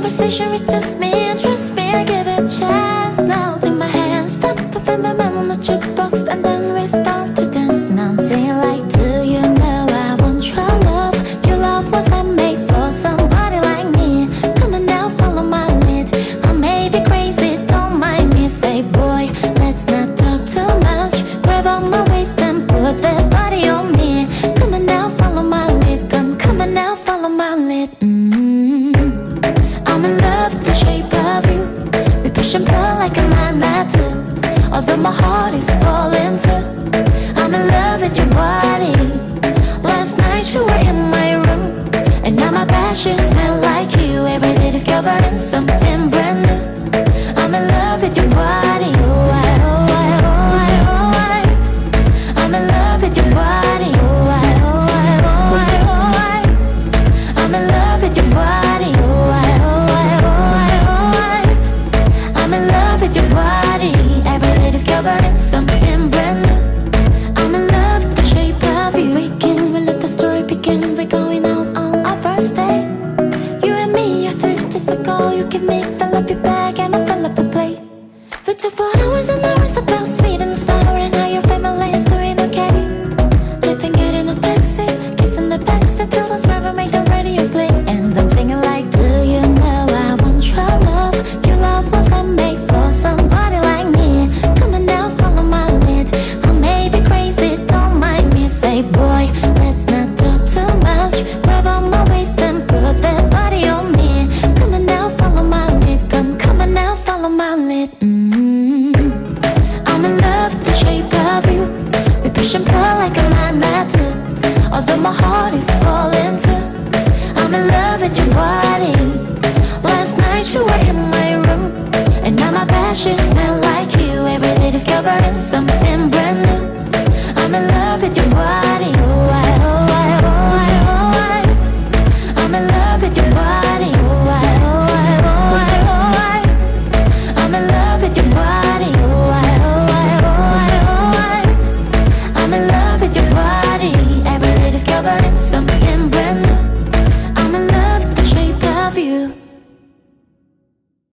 conversation with just me, and trust me, I give it a chance. Now take my hand, stop, open the man on the jukebox, and then we start to dance. Now I'm singing like, do you know I want your love? Your love was handmade for somebody like me. Come on now, follow my lead. I may be crazy, don't mind me. Say, boy, let's not talk too much. Grab on my waist and put that body on me. Come on now, follow my lead. Come on now, follow my lead. I'm in love with the shape of you. We push and pull like a magnet too. Although my heart is falling too. I'm in love with your body. Last night you were in my room, and now my bed sheets smell like you. Every day discovering something brand new. I'm in love with your body. Oh, I, oh, I, oh, I, oh, I. I'm in love with your body. Oh, I, oh, I, oh, I, oh, I. I'm in love with your body. Oh, I, oh, I, oh, I, oh, I. I'm in love with your body. Every day discovering something brand new. I'm in love with the shape of you. We let the story begin. We're going out on our first day. You and me are 30 days ago. You give me, fill up your bag, and I fill up a plate. We talk for hours and hours about sweet and sour, and how your family is doing okay. Living it in a taxi, kissing the backseat till those river make the radio play. And I'm singing like, do you know I want your love? Your love was handmade for somebody like me. Come on now, follow my lead. I may be crazy, don't mind me. Say, boy, let's not talk too much. Grab on my waist and put that body on me. Come on now, follow my lead. Come on now, follow my lead. I'm in love with the shape of you. We push and pull like a magnet too. Although my heart is falling too. I'm in love with your body. Last night you were in my room, and now my bed sheets smell like you. Every day discovering something brand new. I'm in love with your body. Oh, I, oh, I, oh, I, oh, I. I'm in love with your body. Oh, I, oh, I, oh, I, oh, I. I'm in love with your body.